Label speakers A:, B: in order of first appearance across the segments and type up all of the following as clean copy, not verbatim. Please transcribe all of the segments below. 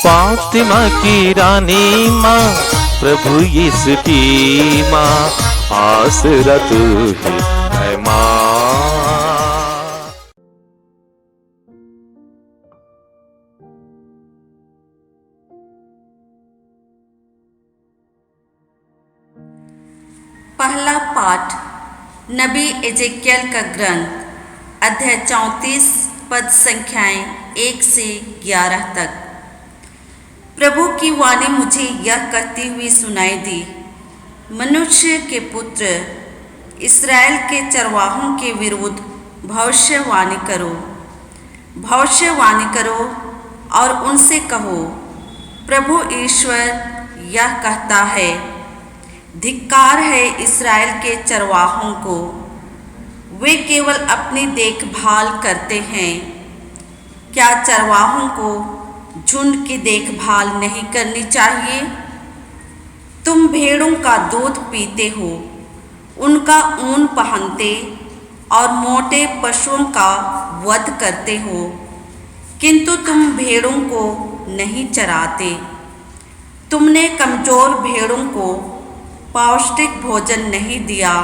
A: फातिमा की रानी माँ, प्रभु यीशु की माँ, आसरा तू ही है माँ।
B: पहला पाठ नबी एजेकियल का ग्रंथ, अध्याय 34, पद संख्याएं 1 से 11 तक। प्रभु की वाणी मुझे यह कहती हुई सुनाई दी, मनुष्य के पुत्र, इस्राएल के चरवाहों के विरुद्ध भविष्यवाणी करो। भविष्यवाणी करो और उनसे कहो, प्रभु ईश्वर यह कहता है, धिक्कार है इस्राएल के चरवाहों को, वे केवल अपनी देखभाल करते हैं। क्या चरवाहों को झुंड की देखभाल नहीं करनी चाहिए? तुम भेड़ों का दूध पीते हो, उनका ऊन पहनते और मोटे पशुओं का वध करते हो, किंतु तुम भेड़ों को नहीं चराते। तुमने कमजोर भेड़ों को पौष्टिक भोजन नहीं दिया,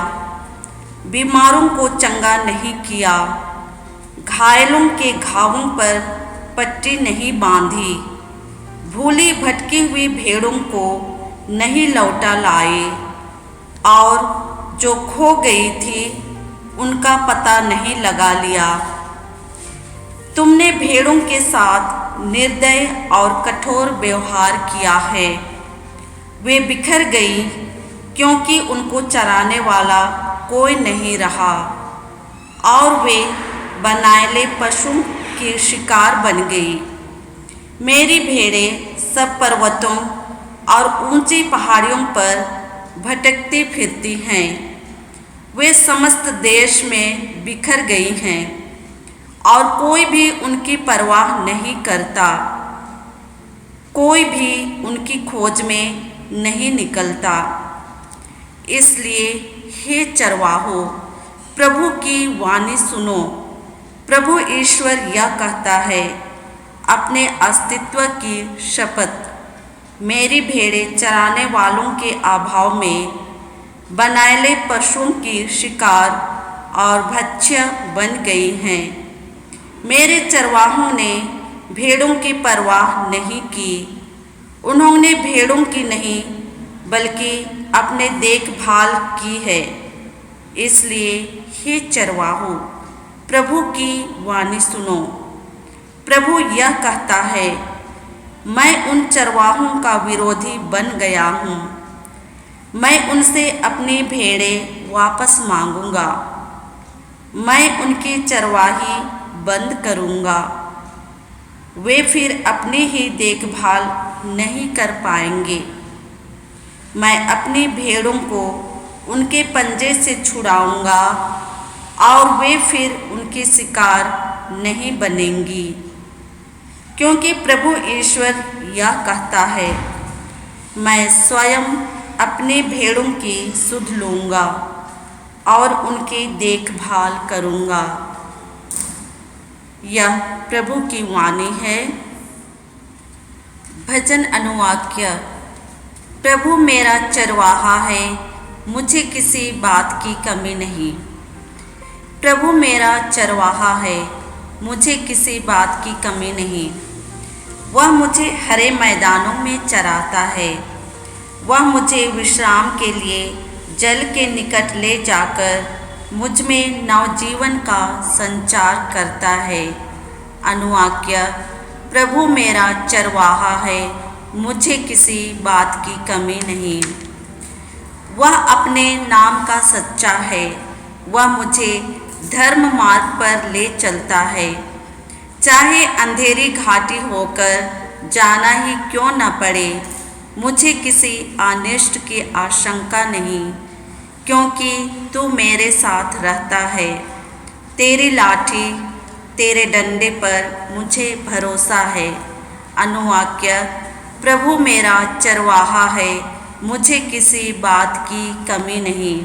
B: बीमारों को चंगा नहीं किया, घायलों के घावों पर पट्टी नहीं बांधी, भूली भटकी हुई भेड़ों को नहीं लौटा लाए, और जो खो गई थी उनका पता नहीं लगा लिया। तुमने भेड़ों के साथ निर्दय और कठोर व्यवहार किया है। वे बिखर गई क्योंकि उनको चराने वाला कोई नहीं रहा, और वे बनाएले पशुओं की शिकार बन गई। मेरी भेड़ें सब पर्वतों और ऊंची पहाड़ियों पर भटकती फिरती हैं। वे समस्त देश में बिखर गई हैं और कोई भी उनकी परवाह नहीं करता, कोई भी उनकी खोज में नहीं निकलता। इसलिए हे चरवाहो, प्रभु की वाणी सुनो। प्रभु ईश्वर यह कहता है, अपने अस्तित्व की शपथ, मेरी भेड़ें चराने वालों के अभाव में बनाएले पशुओं की शिकार और भक्ष्य बन गई हैं। मेरे चरवाहों ने भेड़ों की परवाह नहीं की, उन्होंने भेड़ों की नहीं बल्कि अपने देखभाल की है। इसलिए हे चरवाहो, प्रभु की वाणी सुनो। प्रभु यह कहता है, मैं उन चरवाहों का विरोधी बन गया हूँ। मैं उनसे अपनी भेड़ें वापस मांगूंगा, मैं उनकी चरवाही बंद करूंगा। वे फिर अपनी ही देखभाल नहीं कर पाएंगे। मैं अपनी भेड़ों को उनके पंजे से छुड़ाऊंगा और वे फिर उनकी शिकार नहीं बनेंगी, क्योंकि प्रभु ईश्वर यह कहता है, मैं स्वयं अपनी भेड़ों की सुध लूँगा और उनकी देखभाल करूँगा। यह प्रभु की वाणी है। भजन अनुवाक्य। प्रभु मेरा चरवाहा है, मुझे किसी बात की कमी नहीं। प्रभु मेरा चरवाहा है, मुझे किसी बात की कमी नहीं। वह मुझे हरे मैदानों में चराता है, वह मुझे विश्राम के लिए जल के निकट ले जाकर मुझ में नवजीवन का संचार करता है। अनुवाक्य। प्रभु मेरा चरवाहा है, मुझे किसी बात की कमी नहीं। वह अपने नाम का सच्चा है, वह मुझे धर्म मार्ग पर ले चलता है। चाहे अंधेरी घाटी होकर जाना ही क्यों न पड़े, मुझे किसी अनिष्ट की आशंका नहीं, क्योंकि तू मेरे साथ रहता है। तेरी लाठी, तेरे डंडे पर मुझे भरोसा है। अनुवाक्य। प्रभु मेरा चरवाहा है, मुझे किसी बात की कमी नहीं।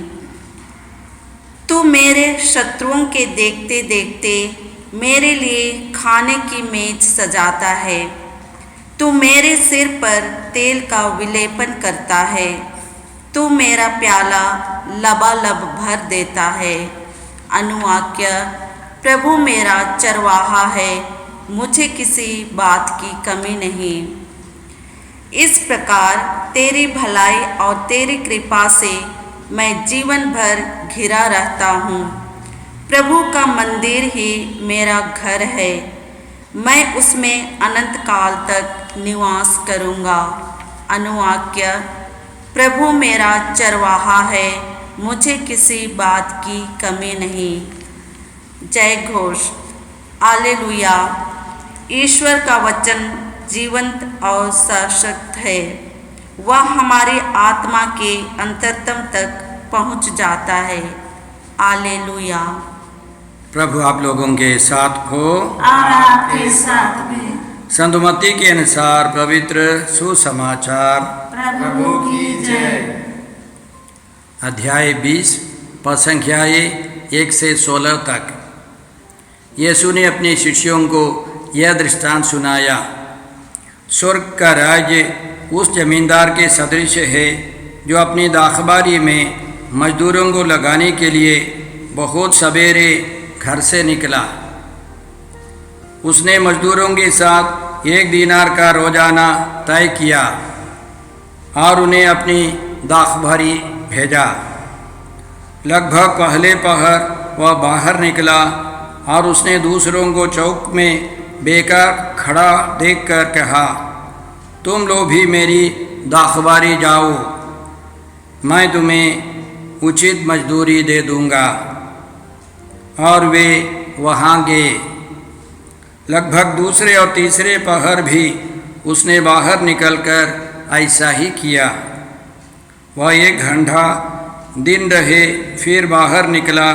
B: तू मेरे शत्रुओं के देखते देखते मेरे लिए खाने की मेज सजाता है। तू मेरे सिर पर तेल का विलेपन करता है, तू मेरा प्याला लबालब भर देता है। अनुवाक्य, प्रभु मेरा चरवाहा है, मुझे किसी बात की कमी नहीं। इस प्रकार तेरी भलाई और तेरी कृपा से मैं जीवन भर घिरा रहता हूँ। प्रभु का मंदिर ही मेरा घर है, मैं उसमें अनंत काल तक निवास करूँगा। अनुवाक्य, प्रभु मेरा चरवाहा है, मुझे किसी बात की कमी नहीं। जय घोष। हालेलुया। ईश्वर का वचन जीवंत और सशक्त है, वह हमारी आत्मा के अंतरतम तक पहुंच जाता है। हालेलुया।
C: प्रभु आप लोगों के साथ हो
B: और आपके साथ भी।
C: संत मत्ती के अनुसार पवित्र सुसमाचार।
B: प्रभु की जय।
C: अध्याय 20 पद संख्याएँ 1 से 16 तक। यीशु ने अपने शिष्यों को यह दृष्टांत सुनाया। स्वर्ग का राज्य उस जमींदार के सदृश है जो अपनी दाखबारी में मजदूरों को लगाने के लिए बहुत सवेरे घर से निकला। उसने मजदूरों के साथ 1 दीनार का रोजाना तय किया और उन्हें अपनी दाखबारी भेजा। लगभग पहले पहर वह बाहर निकला और उसने दूसरों को चौक में बेकार खड़ा देखकर कहा, तुम लोग भी मेरी दाखबारी जाओ, मैं तुम्हें उचित मजदूरी दे दूंगा। और वे वहाँ गए। लगभग दूसरे और तीसरे पहर भी उसने बाहर निकलकर ऐसा ही किया। वह 1 घंटा दिन रहे, फिर बाहर निकला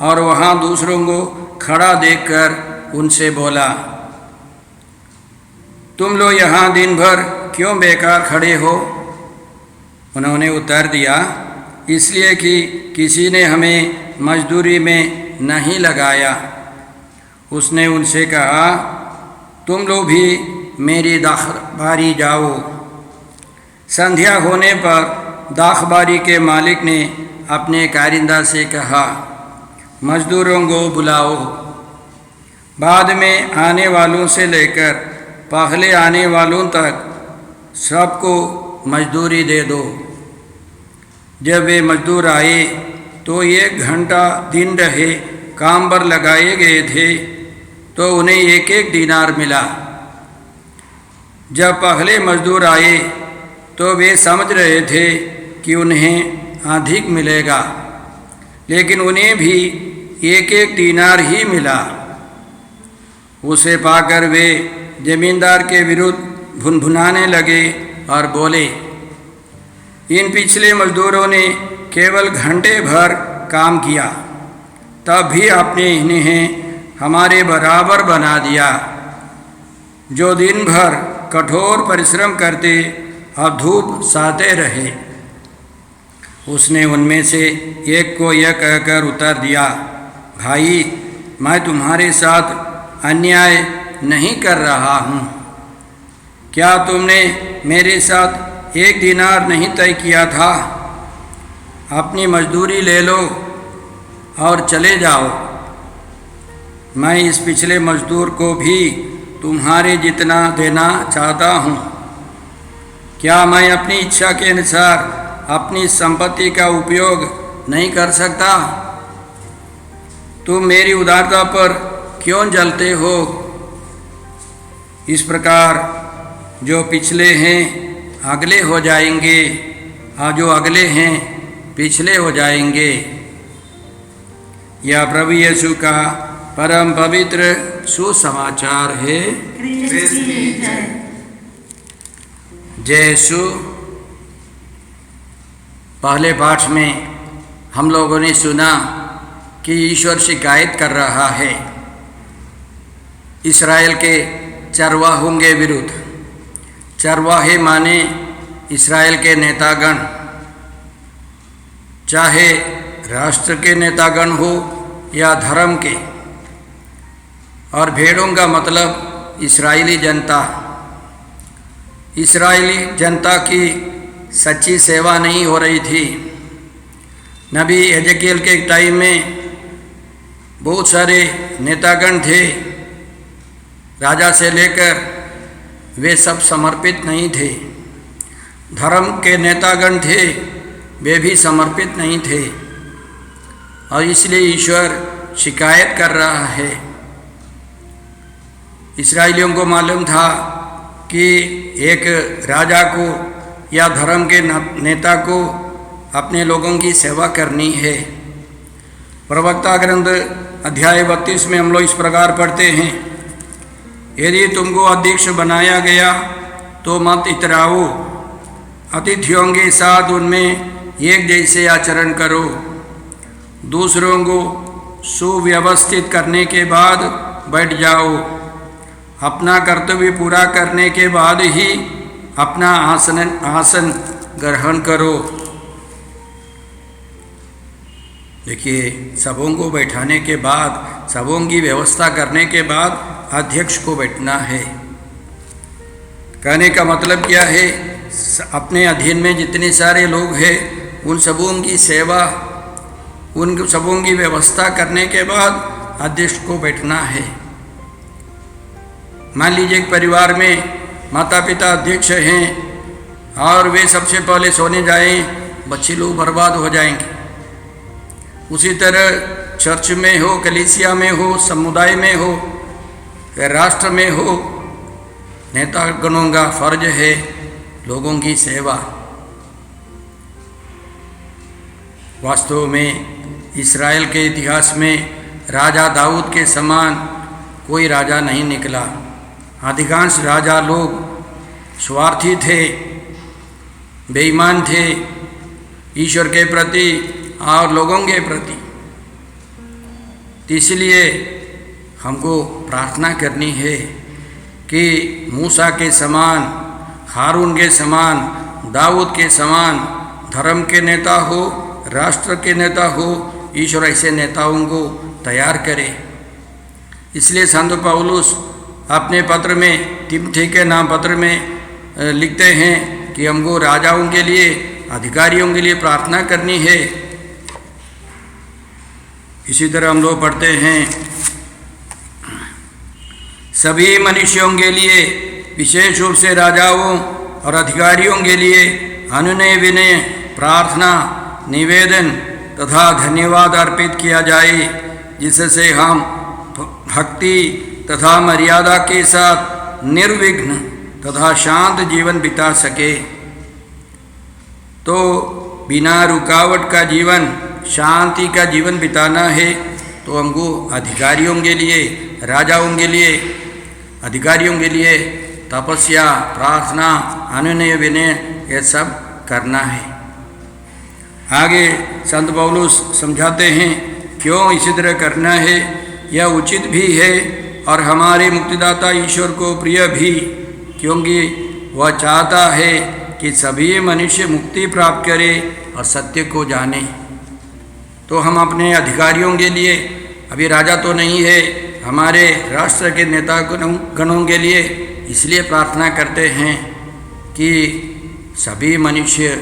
C: और वहाँ दूसरों को खड़ा देखकर उनसे बोला, तुम लोग यहाँ दिन भर क्यों बेकार खड़े हो? उन्होंने उत्तर दिया, इसलिए कि किसी ने हमें मजदूरी में नहीं लगाया। उसने उनसे कहा, तुम लोग भी मेरी दाखबारी जाओ। संध्या होने पर दाखबारी के मालिक ने अपने कारिंदा से कहा, मजदूरों को बुलाओ, बाद में आने वालों से लेकर पहले आने वालों तक सबको मजदूरी दे दो। जब वे मजदूर आए तो 1 घंटा दिन रहे, काम पर लगाए गए थे, तो उन्हें 1-1 दीनार मिला। जब पहले मजदूर आए तो वे समझ रहे थे कि उन्हें अधिक मिलेगा, लेकिन उन्हें भी 1-1 दीनार ही मिला। उसे पाकर वे जमींदार के विरुद्ध भुनभुनाने लगे और बोले, इन पिछले मजदूरों ने केवल घंटे भर काम किया, तब भी आपने इन्हें हमारे बराबर बना दिया, जो दिन भर कठोर परिश्रम करते और धूप सहते रहे। उसने उनमें से एक को यह कहकर उत्तर दिया, भाई, मैं तुम्हारे साथ अन्याय नहीं कर रहा हूँ। क्या तुमने मेरे साथ 1 दीनार नहीं तय किया था? अपनी मजदूरी ले लो और चले जाओ। मैं इस पिछले मजदूर को भी तुम्हारे जितना देना चाहता हूँ। क्या मैं अपनी इच्छा के अनुसार अपनी संपत्ति का उपयोग नहीं कर सकता? तुम मेरी उदारता पर क्यों जलते हो? इस प्रकार जो पिछले हैं अगले हो जाएंगे और जो अगले हैं पिछले हो जाएंगे। यह प्रभु यीशु का परम पवित्र सुसमाचार है। जय यीशु। पहले पाठ में हम लोगों ने सुना कि ईश्वर शिकायत कर रहा है इस्राएल के चरवाहों के विरुद्ध। चरवाहे माने इस्राएल के नेतागण, चाहे राष्ट्र के नेतागण हो या धर्म के, और भेड़ों का मतलब इस्राएली जनता। इस्राएली जनता की सच्ची सेवा नहीं हो रही थी। नबी एजेकियल के टाइम में बहुत सारे नेतागण थे, राजा से लेकर, वे सब समर्पित नहीं थे। धर्म के नेतागण थे, वे भी समर्पित नहीं थे, और इसलिए ईश्वर शिकायत कर रहा है। इस्राएलियों को मालूम था कि एक राजा को या धर्म के नेता को अपने लोगों की सेवा करनी है। प्रवक्ता ग्रंथ अध्याय 32 में हम लोग इस प्रकार पढ़ते हैं, यदि तुमको अध्यक्ष बनाया गया तो मत इतराओ, अतिथियों के साथ उनमें एक जैसे आचरण करो। दूसरों को सुव्यवस्थित करने के बाद बैठ जाओ। अपना कर्तव्य पूरा करने के बाद ही अपना आसन ग्रहण करो। देखिए, सबों को बैठाने के बाद, सबों की व्यवस्था करने के बाद अध्यक्ष को बैठना है। कहने का मतलब क्या है? अपने अधीन में जितने सारे लोग हैं उन सबों की सेवा, उन सबों की व्यवस्था करने के बाद अध्यक्ष को बैठना है। मान लीजिए एक परिवार में माता पिता अध्यक्ष हैं और वे सबसे पहले सोने जाएं, बच्चे लोग बर्बाद हो जाएंगे। उसी तरह चर्च में हो, कलीसिया में हो, समुदाय में हो, राष्ट्र में हो, नेतागणों का फर्ज है लोगों की सेवा। वास्तव में इस्राएल के इतिहास में राजा दाऊद के समान कोई राजा नहीं निकला। अधिकांश राजा लोग स्वार्थी थे, बेईमान थे ईश्वर के प्रति और लोगों के प्रति। इसलिए हमको प्रार्थना करनी है कि मूसा के समान, हारून के समान, दाऊद के समान धर्म के नेता हो, राष्ट्र के नेता हो, ईश्वर ऐसे नेताओं को तैयार करे। इसलिए संत पौलुस अपने पत्र में, तिमोथी के नाम पत्र में लिखते हैं कि हमको राजाओं के लिए, अधिकारियों के लिए प्रार्थना करनी है। इसी तरह हम लोग पढ़ते हैं, सभी मनुष्यों के लिए, विशेष रूप से राजाओं और अधिकारियों के लिए अनुनय विनय, प्रार्थना, निवेदन तथा धन्यवाद अर्पित किया जाए, जिससे हम भक्ति तथा मर्यादा के साथ निर्विघ्न तथा शांत जीवन बिता सके। तो बिना रुकावट का जीवन, शांति का जीवन बिताना है तो हमको अधिकारियों के लिए, राजाओं के लिए, अधिकारियों के लिए तपस्या, प्रार्थना, अनुनय विनय ये सब करना है। आगे संत पौलुस समझाते हैं क्यों इसी तरह करना है। यह उचित भी है और हमारे मुक्तिदाता ईश्वर को प्रिय भी, क्योंकि वह चाहता है कि सभी मनुष्य मुक्ति प्राप्त करें और सत्य को जाने। तो हम अपने अधिकारियों के लिए, अभी राजा तो नहीं है, हमारे राष्ट्र के नेता गणों के लिए इसलिए प्रार्थना करते हैं कि सभी मनुष्य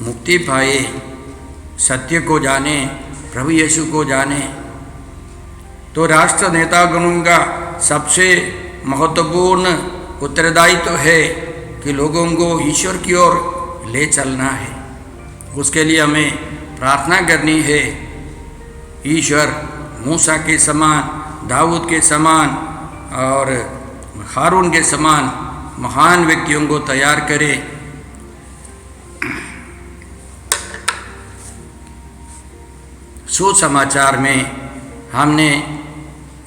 C: मुक्ति पाए, सत्य को जाने, प्रभु यीशु को जाने। तो राष्ट्र नेतागणों का सबसे महत्वपूर्ण उत्तरदायित्व है कि लोगों को ईश्वर की ओर ले चलना है। उसके लिए हमें प्रार्थना करनी है, ईश्वर मूसा के समान, दाऊद के समान और हारून के समान महान व्यक्तियों को तैयार करे। सुसमाचार में हमने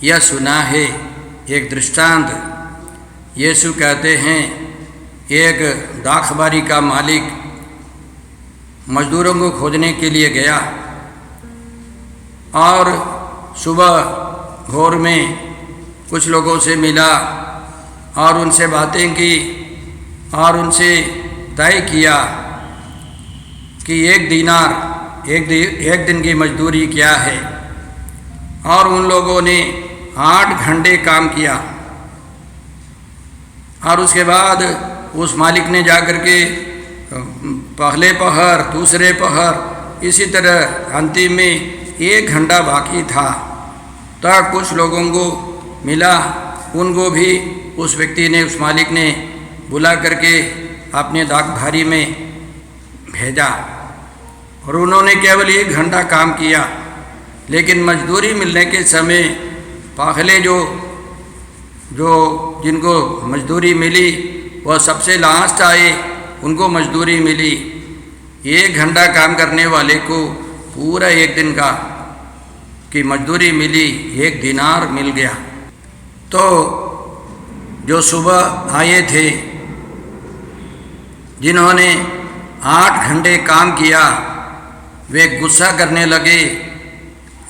C: यह सुना है, एक दृष्टांत। यीशु कहते हैं, एक दाखबारी का मालिक मजदूरों को खोजने के लिए गया और सुबह भोर में कुछ लोगों से मिला और उनसे बातें की और उनसे तय किया कि एक दीनार, एक दिन की मजदूरी क्या है। और उन लोगों ने 8 घंटे काम किया और उसके बाद उस मालिक ने जाकर के पहले पहर, दूसरे पहर, इसी तरह अंतिम में 1 घंटा बाकी था, तब कुछ लोगों को मिला। उनको भी उस व्यक्ति ने, उस मालिक ने बुला करके अपने डाक भारी में भेजा और उन्होंने केवल 1 घंटा काम किया, लेकिन मजदूरी मिलने के समय पहले जो जिनको मजदूरी मिली वह सबसे लास्ट आए, उनको मजदूरी मिली। 1 घंटा काम करने वाले को पूरा 1 दिन का की मजदूरी मिली, 1 दिनार मिल गया। तो जो सुबह आए थे, जिन्होंने 8 घंटे काम किया, वे गुस्सा करने लगे,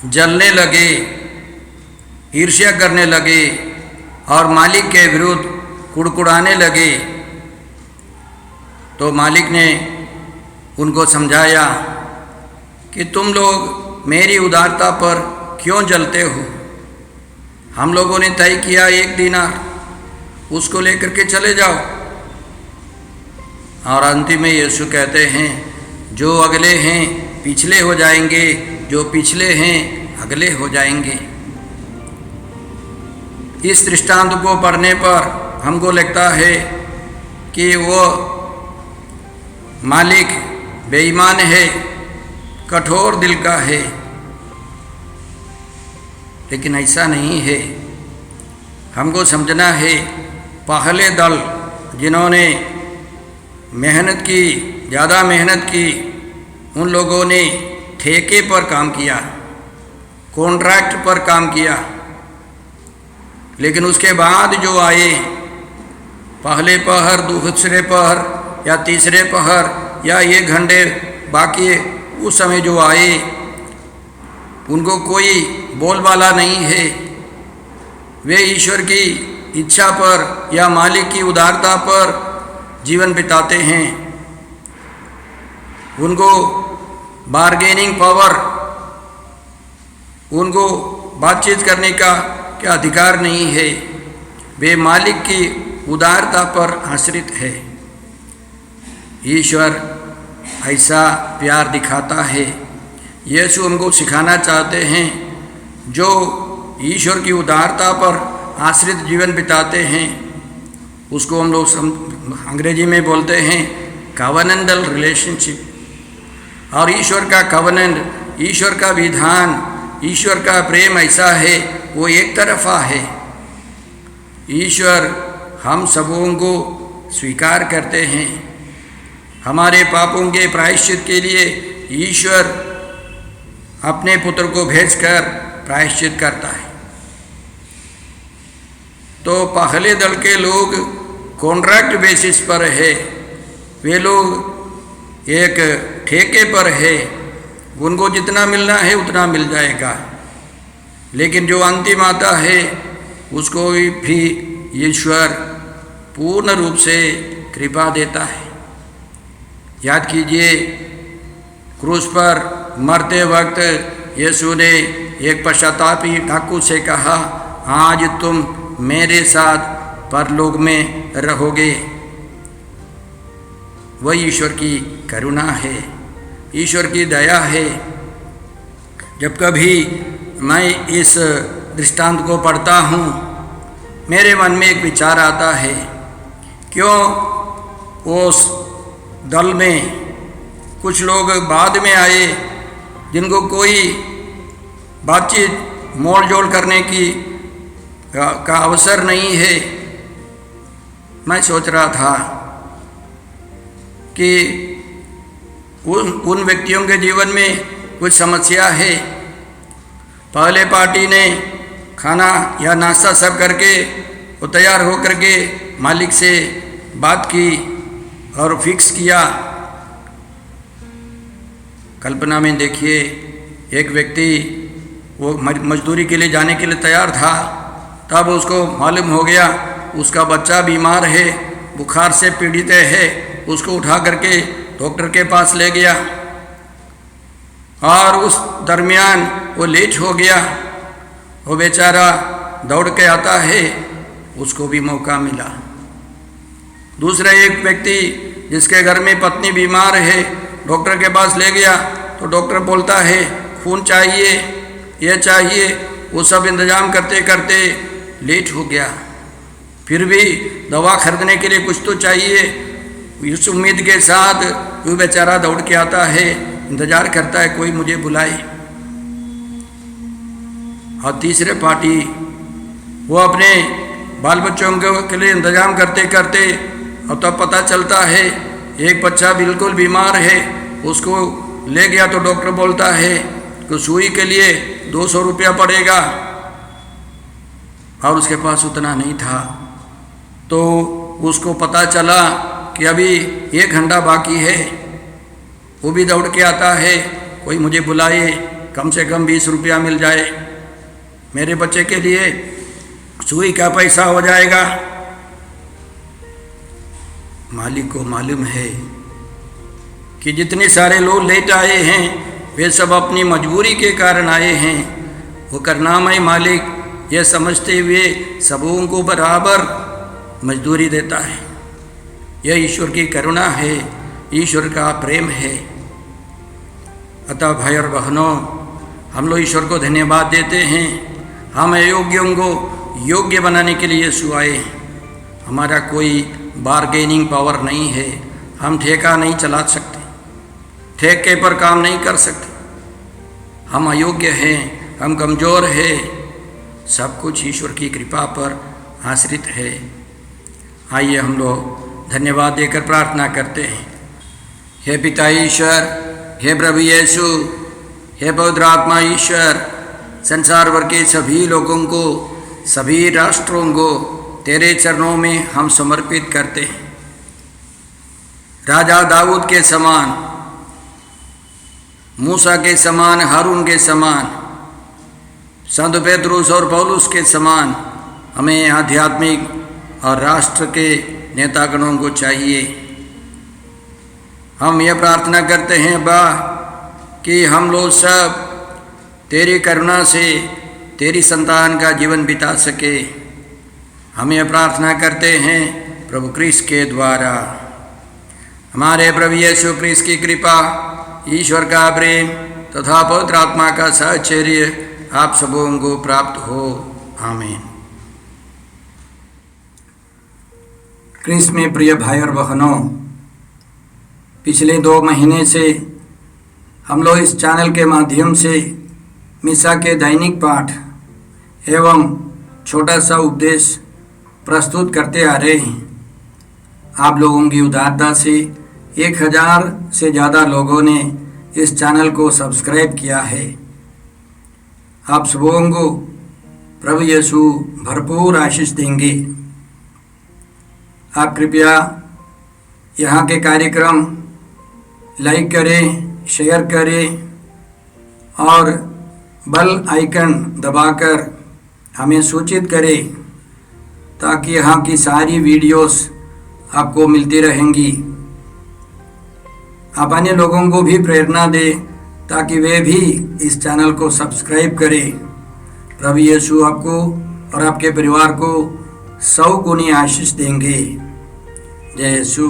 C: जलने लगे, ईर्ष्या करने लगे और मालिक के विरुद्ध कुड़कुड़ाने लगे। तो मालिक ने उनको समझाया कि तुम लोग मेरी उदारता पर क्यों जलते हो? हम लोगों ने तय किया 1 दिनार, उसको लेकर के चले जाओ। और अंतिम में यीशु कहते हैं, जो अगले हैं पिछले हो जाएंगे, जो पिछले हैं अगले हो जाएंगे। इस दृष्टांत को पढ़ने पर हमको लगता है कि वो मालिक बेईमान है, कठोर दिल का है, लेकिन ऐसा नहीं है। हमको समझना है, पहले दल जिन्होंने मेहनत की, ज़्यादा मेहनत की, उन लोगों ने ठेके पर काम किया, कॉन्ट्रैक्ट पर काम किया। लेकिन उसके बाद जो आए, पहले पहर, दूसरे पहर या तीसरे पहर या 1 घंटे बाकी, उस समय जो आए, उनको कोई बोलबाला नहीं है। वे ईश्वर की इच्छा पर या मालिक की उदारता पर जीवन बिताते हैं। उनको बार्गेनिंग पावर, उनको बातचीत करने का क्या अधिकार नहीं है। वे मालिक की उदारता पर आश्रित है। ईश्वर ऐसा प्यार दिखाता है। यीशु हमको सिखाना चाहते हैं, जो ईश्वर की उदारता पर आश्रित जीवन बिताते हैं, उसको हम लोग अंग्रेजी में बोलते हैं कवनेंटल रिलेशनशिप। और ईश्वर का कवनेंट, ईश्वर का विधान, ईश्वर का प्रेम ऐसा है, वो एक तरफा है। ईश्वर हम सबों को स्वीकार करते हैं। हमारे पापों के प्रायश्चित के लिए ईश्वर अपने पुत्र को भेजकर प्रायश्चित करता है। तो पहले दल के लोग कॉन्ट्रैक्ट बेसिस पर है, वे लोग एक ठेके पर है, उनको जितना मिलना है उतना मिल जाएगा। लेकिन जो अंतिम आता है, उसको भी ईश्वर पूर्ण रूप से कृपा देता है। याद कीजिए, क्रूस पर मरते वक्त यीशु ने एक पश्चातापी डाकू से कहा, आज तुम मेरे साथ परलोक में रहोगे। वह ईश्वर की करुणा है, ईश्वर की दया है। जब कभी मैं इस दृष्टांत को पढ़ता हूँ, मेरे मन में एक विचार आता है, क्यों उस दल में कुछ लोग बाद में आए जिनको कोई बातचीत मोड़ जोड़ करने का अवसर नहीं है। मैं सोच रहा था कि उन व्यक्तियों के जीवन में कुछ समस्या है। पहले पार्टी ने खाना या नाश्ता सब करके वो तैयार हो करके मालिक से बात की और फिक्स किया। कल्पना में देखिए, एक व्यक्ति वो मजदूरी के लिए जाने के लिए तैयार था, तब उसको मालूम हो गया उसका बच्चा बीमार है, बुखार से पीड़ित है। उसको उठा करके डॉक्टर के पास ले गया और उस दरमियान वो लेट हो गया। वो बेचारा दौड़ के आता है, उसको भी मौका मिला। दूसरा एक व्यक्ति जिसके घर में पत्नी बीमार है, डॉक्टर के पास ले गया तो डॉक्टर बोलता है खून चाहिए, यह चाहिए, वो सब इंतजाम करते करते लेट हो गया। फिर भी दवा खरीदने के लिए कुछ तो चाहिए, इस उम्मीद के साथ वो बेचारा दौड़ के आता है, इंतजार करता है कोई मुझे बुलाए। और तीसरे पार्टी वो अपने बाल बच्चों के लिए इंतजाम करते करते और तब पता चलता है एक बच्चा बिल्कुल बीमार है, उसको ले गया तो डॉक्टर बोलता है कि सुई के लिए 200 रुपया पड़ेगा, और उसके पास उतना नहीं था। तो उसको पता चला कि अभी 1 घंटा बाकी है। वो भी दौड़ के आता है, कोई मुझे बुलाए, कम से कम 20 रुपया मिल जाए, मेरे बच्चे के लिए सुई का पैसा हो जाएगा। मालिक को मालूम है कि जितने सारे लोग लेट आए हैं वे सब अपनी मजबूरी के कारण आए हैं। वो करुणामय मालिक यह समझते हुए सबों को बराबर मजदूरी देता है। यह ईश्वर की करुणा है, ईश्वर का प्रेम है। अतः भाई और बहनों, हम लोग ईश्वर को धन्यवाद देते हैं। हम अयोग्यों को योग्य बनाने के लिए यीशु आए। हमारा कोई बारगेनिंग पावर नहीं है, हम ठेका नहीं चला सकते, ठेके पर काम नहीं कर सकते, हम अयोग्य हैं, हम कमज़ोर हैं। सब कुछ ईश्वर की कृपा पर आश्रित है। आइए हम लोग धन्यवाद देकर प्रार्थना करते हैं। हे पिता ईश्वर, हे प्रभु यीशु, हे पवित्र आत्मा ईश्वर, संसार भर के सभी लोगों को, सभी राष्ट्रों को तेरे चरणों में हम समर्पित करते हैं। राजा दाऊद के समान, मूसा के समान, हारून के समान, संत पेतरुस और पौलुस के समान हमें आध्यात्मिक और राष्ट्र के नेतागणों को चाहिए। हम यह प्रार्थना करते हैं बा कि हम लोग सब तेरी करुणा से तेरी संतान का जीवन बिता सके। हम यह प्रार्थना करते हैं प्रभु क्रिस्त के द्वारा। हमारे प्रभु यीशु क्रिस्त की कृपा, ईश्वर का प्रेम तथा पवित्र आत्मा का साहचर्य आप सबों को प्राप्त हो। आमीन। क्रिस्त में प्रिय भाई और बहनों, पिछले 2 महीने से हम लोग इस चैनल के माध्यम से मिसा के दैनिक पाठ एवं छोटा सा उपदेश प्रस्तुत करते आ रहे हैं। आप लोगों की उदारता से 1000 से ज़्यादा लोगों ने इस चैनल को सब्सक्राइब किया है। आप सबों को प्रभु यीशु भरपूर आशीष देंगे। आप कृपया यहाँ के कार्यक्रम लाइक करें, शेयर करें और बेल आइकन दबाकर हमें सूचित करें, ताकि यहाँ की सारी वीडियोस आपको मिलती रहेंगी। आप अन्य लोगों को भी प्रेरणा दें ताकि वे भी इस चैनल को सब्सक्राइब करें। प्रभु यीशु आपको और आपके परिवार को 100 गुनी आशीष देंगे। जय यीशु।